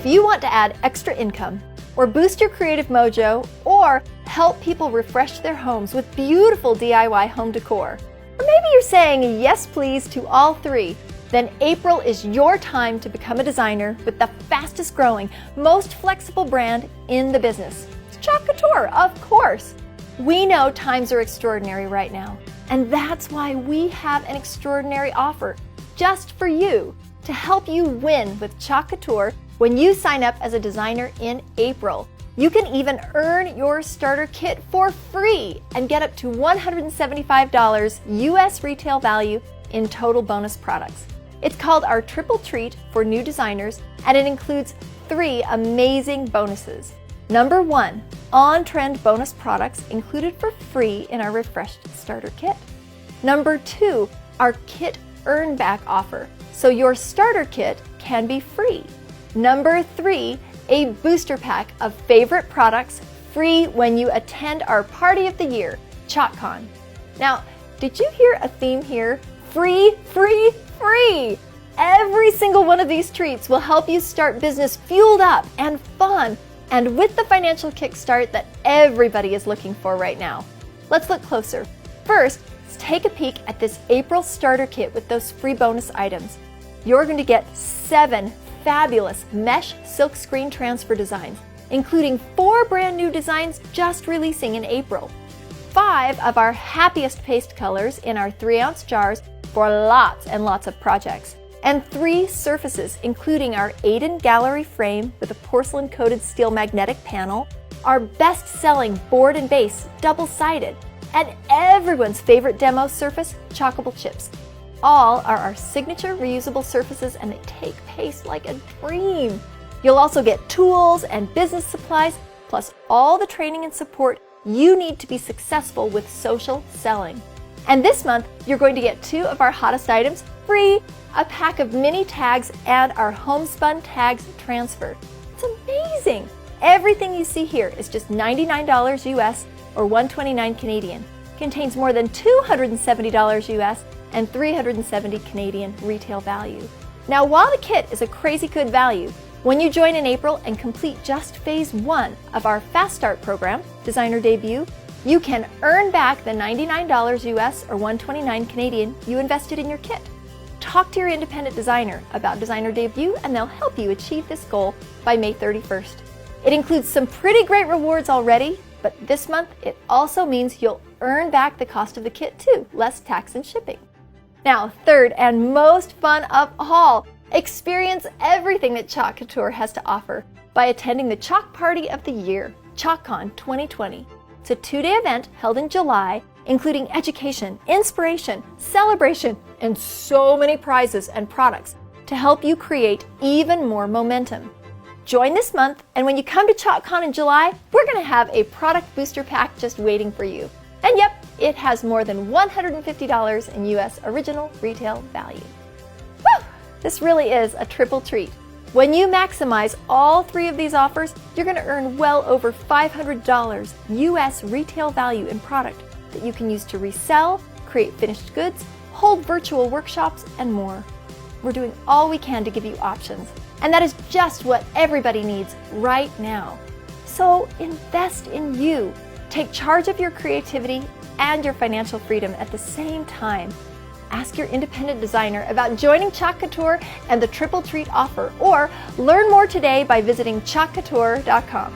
If you want to add extra income, or boost your creative mojo, or help people refresh their homes with beautiful DIY home decor, or maybe you're saying yes please to all three, then April is your time to become a designer with the fastest growing, most flexible brand in the business. It's Chalk Couture, of course. We know times are extraordinary right now, and that's why we have an extraordinary offer just for you to help you win with Chalk Couture when you sign up as a designer in April. You can even earn your starter kit for free and get up to $175 US retail value in total bonus products. It's called our Triple Treat for new designers, and it includes 3 amazing bonuses. Number 1, on-trend bonus products included for free in our refreshed starter kit. Number 2, our kit Earnback offer, so your starter kit can be free. Number 3, a booster pack of favorite products free when you attend our party of the year, ChalkCon. Now, did you hear a theme here? Free, free, free! Every single one of these treats will help you start business fueled up and fun, and with the financial kickstart that everybody is looking for right now. Let's look closer. First, let's take a peek at this April starter kit with those free bonus items. You're going to get 7 fabulous mesh silk screen transfer designs, including 4 brand new designs just releasing in April. 5 of our happiest paste colors in our 3-ounce jars for lots and lots of projects. And 3 surfaces, including our Aiden gallery frame with a porcelain-coated steel magnetic panel, our best-selling board and base double-sided, and everyone's favorite demo surface, Chalkable Chips. All are our signature reusable surfaces, and they take paste like a dream. You'll also get tools and business supplies, plus all the training and support you need to be successful with social selling. And this month, you're going to get 2 of our hottest items free, a pack of mini tags and our Homespun tags transfer. It's amazing! Everything you see here is just $99 US or $129 Canadian. Contains more than $270 US and 370 Canadian retail value. Now, while the kit is a crazy good value, when you join in April and complete just phase 1 of our Fast Start program, Designer Début, you can earn back the $99 US or $129 Canadian you invested in your kit. Talk to your independent designer about Designer Début, and they'll help you achieve this goal by May 31st. It includes some pretty great rewards already, but this month it also means you'll earn back the cost of the kit too, less tax and shipping. Now, third and most fun of all, experience everything that Chalk Couture has to offer by attending the Chalk Party of the Year, ChalkCon 2020. It's a 2-day event held in July, including education, inspiration, celebration, and so many prizes and products to help you create even more momentum. Join this month, and when you come to ChalkCon in July, we're going to have a product booster pack just waiting for you. And yep, it has more than $150 in US original retail value. Woo! This really is a triple treat. When you maximize all 3 of these offers, you're going to earn well over $500 US retail value in product that you can use to resell, create finished goods, hold virtual workshops, and more. We're doing all we can to give you options, and that is just what everybody needs right now. So invest in you. Take charge of your creativity and your financial freedom at the same time. Ask your independent designer about joining Chalk Couture and the Triple Treat offer, or learn more today by visiting chalkcouture.com.